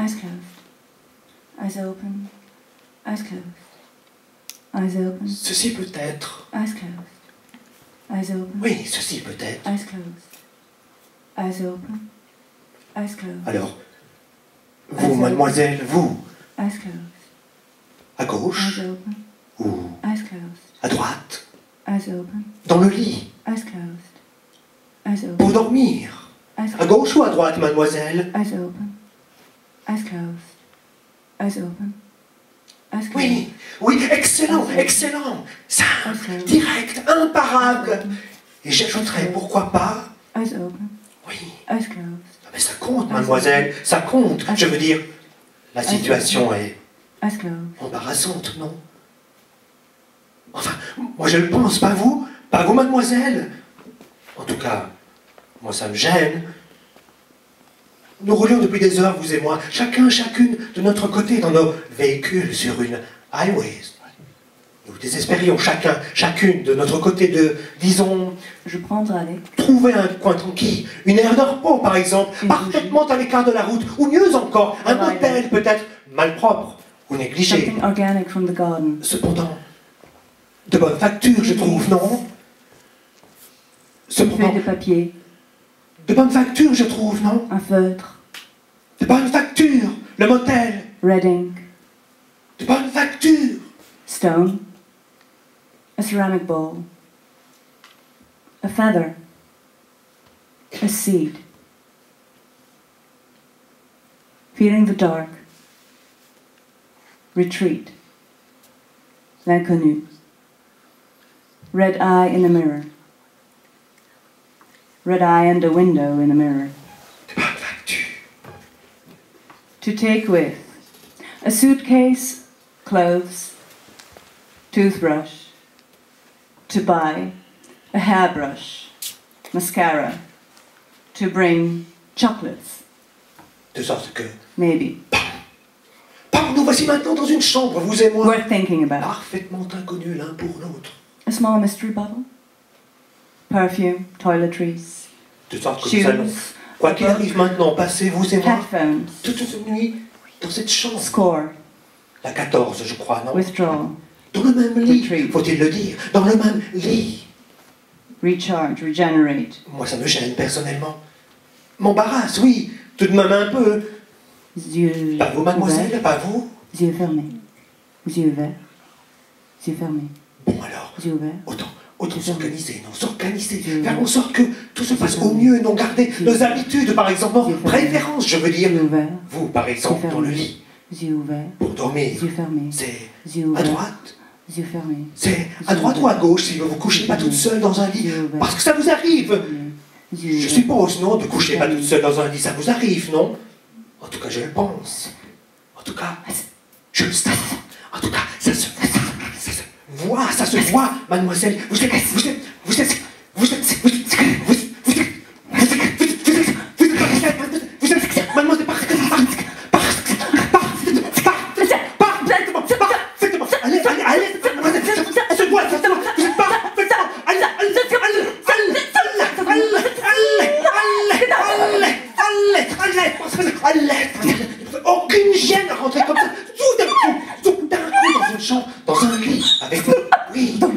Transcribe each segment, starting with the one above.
Eyes closed. Eyes open. Eyes closed. Eyes open. Ceci peut être. Eyes closed. Eyes open. Oui, ceci peut être. Eyes closed. Eyes open. Eyes closed. Alors, vous, mademoiselle, vous, Eyes closed. à gauche Eyes open. ou Eyes closed. à droite, Eyes open. dans le lit, Eyes closed. Eyes open. pour dormir. Eyes À closed. gauche ou à droite, mademoiselle? Eyes open. Eyes closed. Eyes open. Eyes closed. Oui, oui, excellent, excellent. Simple, direct, imparable. Et j'ajouterais, pourquoi pas? Eyes open. Oui, Eyes closed. mais ça compte, mademoiselle, ça compte. Je veux dire, la situation est Eyes closed. embarrassante, non? Enfin, moi je le pense, pas vous, mademoiselle. En tout cas, moi ça me gêne. Nous roulions depuis des heures, vous et moi, chacune de notre côté dans nos véhicules sur une highway. Nous désespérions chacune de notre côté de, disons, Je prendrai trouver un coin tranquille, une aire de repos par exemple, parfaitement à l'écart de la route, ou mieux encore, un hôtel peut-être malpropre ou négligé. something organic from the garden. Cependant, de bonne facture, je trouve, non? Une Cependant, feuille de papier, de bonne facture, je trouve, non? un feutre, De bonne facture, le motel, red ink, de bonne facture. stone, a ceramic bowl, a feather, a seed. Feeling the dark, retreat, l'inconnu, red eye in a mirror, red eye and a window in a mirror. De bonne facture. To take with a suitcase, clothes, toothbrush. To buy a hairbrush, mascara. To bring chocolates, De sorte que, maybe. nous voici maintenant dans une chambre, vous et moi, Worth thinking about. parfaitement inconnus l'un pour l'autre. A small mystery bottle, perfume, toiletries, De sorte que nous allons, shoes, quoi qu'il arrive maintenant, passer, vous et moi, headphones, toute une nuit dans cette chambre. score, La 14, je crois, non? withdrawal, Dans le même lit, Retreat. faut-il le dire, dans le même lit. recharge, regenerate. Moi, ça me gêne personnellement. M'embarrasse, oui, tout de même un peu. Yeux Pas vous, mademoiselle, ouverts, pas vous? yeux fermés, yeux ouverts, yeux fermés, Bon alors, yeux ouverts. autant s'organiser, non, s'organiser, faire en sorte que tout se passe au mieux, non, garder nos habitudes, par exemple, nos préférences, je veux dire. Yeux ouverts, Vous, par exemple, dans le lit, yeux ouverts, pour dormir, yeux fermés, c'est yeux à ouverts, droite. yeux fermés. C'est à droite ou à gauche si vous vous couchez pas toute seule dans un lit. Parce que ça vous arrive. Je suppose, non, de coucher pas toute seule dans un lit, ça vous arrive, non? En tout cas, je le pense. En tout cas, je le sens. En tout cas, ça se voit, mademoiselle. Mademoiselle, allez, mademoiselle, ça se voit, vous êtes parfaitement, allez, aucune gêne à rentrer comme ça, tout d'un coup dans une chambre, dans un lit, avec oui, un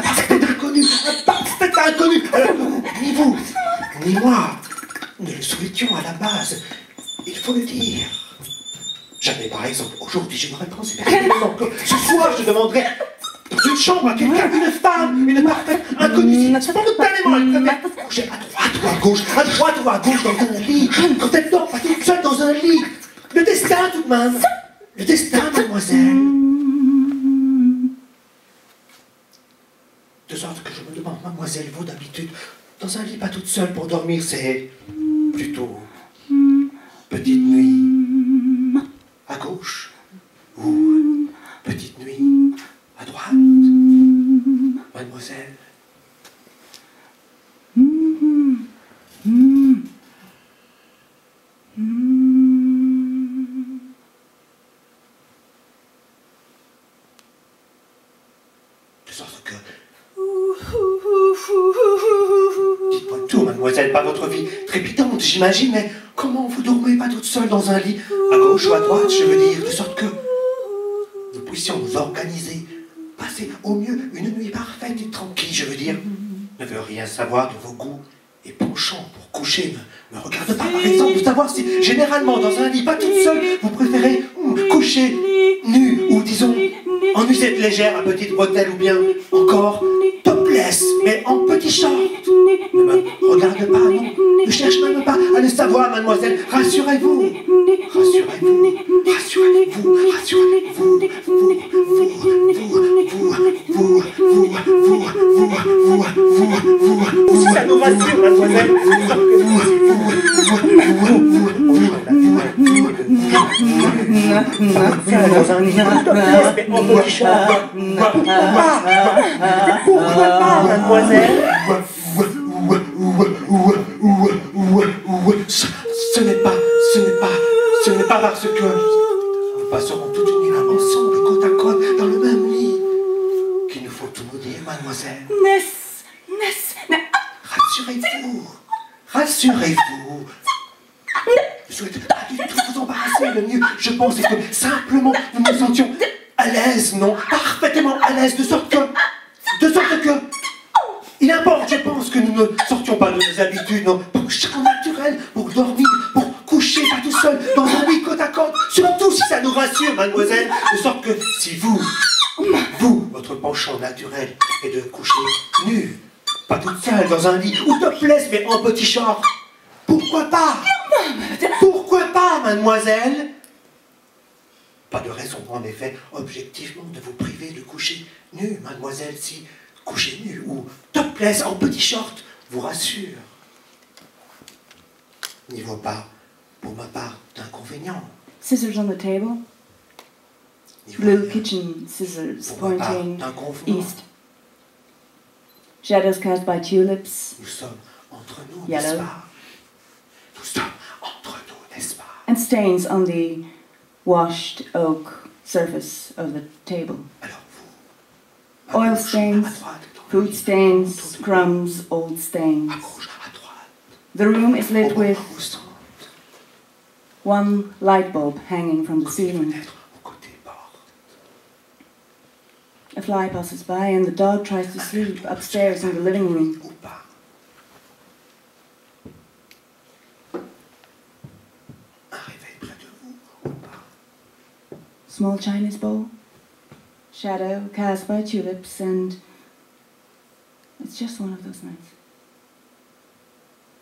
parfait inconnu, alors que ni vous, ni moi, ne le souhaitions à la base, il faut le dire. Jamais, par exemple, aujourd'hui, je me réponds personnellement que ce soir, je demanderai dans une chambre à quelqu'un, une femme, une parfaite inconnue, spontanément, elle préfère coucher à droite ou à gauche dans un lit, quand elle dort pas toute seule dans un lit. Le destin, tout de même. Le destin, mademoiselle. De sorte que je me demande, mademoiselle, vous, d'habitude, dans un lit pas toute seule pour dormir, c'est plutôt petite nuit à gauche ou petite nuit à droite, mademoiselle. De sorte que... Dites-moi tout, mademoiselle. mademoiselle, pas votre vie trépidante, j'imagine, mais comment vous dormez pas toute seule dans un lit, à gauche ou à droite, je veux dire, de sorte que nous puissions nous organiser, passer au mieux une nuit parfaite et tranquille, je veux dire, ne veut rien savoir de vos goûts et penchants pour coucher, ne me regarde pas, par exemple, de savoir si, généralement, dans un lit, pas toute seule, vous préférez coucher nu, ou disons, en nuisette légère à petite bretelle, ou bien encore topless, mais en petit short. Ne me regarde pas, non, ne cherche même pas à le savoir, mademoiselle, rassurez-vous, rassurez-vous, rassurez-vous, rassurez-vous, vous, ça nous rassure, mademoiselle, pourquoi pas, mademoiselle? Ce n'est pas parce que nous passerons toute une nuit ensemble, côte à côte, dans le même lit, qu'il nous faut tout nous dire, mademoiselle. Rassurez-vous, rassurez-vous. Je souhaite pas du tout vous embarrasser. Le mieux, je pense, c'est que simplement nous nous sentions à l'aise, non, parfaitement à l'aise, de sorte que, il importe, je pense, que nous ne sortions pas de nos habitudes, non, pour chacun naturel, pour dormir, pour coucher, pas tout seul, dans un lit côte à côte, surtout si ça nous rassure, mademoiselle, de sorte que si vous, votre penchant naturel est de coucher nu, pas toute seule, dans un lit, ou topless, mais en petit short, pourquoi pas? Pourquoi pas, mademoiselle? Pas de raison, en effet, objectivement, de vous priver de coucher nu, mademoiselle, si coucher nu ou topless en petit short vous rassure. N'y voit pas, pour ma part, d'inconvénient. Scissors on the table. Blue kitchen scissors pointing east. Shadows cast by tulips. Nous sommes entre nous, Yellow. n'est-ce pas? Nous sommes entre nous, n'est-ce pas? And stains on the washed oak surface of the table. Alors vous, Oil gauche, stains, à droite, dans le food lit, stains, autour de crumbs, old stains. à gauche, à droite, The room is lit au with moment au centre, one light bulb hanging from the côté ceiling. fenêtre, au côté porte. A fly passes by and the dog tries to sleep upstairs in the living room. Ou pas. Un réveil près de vous, ou pas. Small Chinese bowl. Shadow cast by tulips, and it's just one of those nights.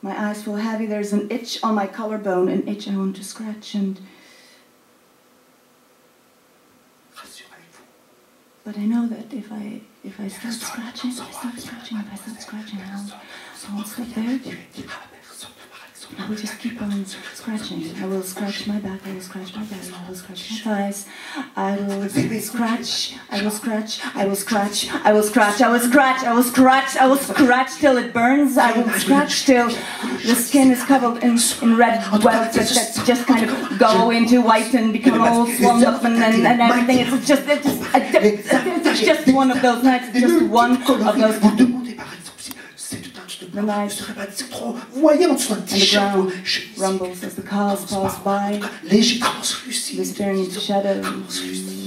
My eyes feel heavy, there's an itch on my collarbone, an itch I want to scratch, and Rassurez-vous. but I know that if I start scratching, I won't stop there. I will just keep on scratching. I will scratch my back, I will scratch my belly, I will scratch my thighs. I will scratch, I will scratch, I will scratch, I will scratch, I will scratch, I will scratch, I will scratch till it burns. I will scratch till the skin is covered in red welts that just kind of go into white and become all swollen up and everything. It's just one of those nights, it's just one of those. Vous demandez par exemple si cette teinte de blanc ne serait pas trop voyante sur un And the t-shirt ground ou chemise. rumbles as the cars pass by, Léger, translucide. disappearing into shadows. Translucide.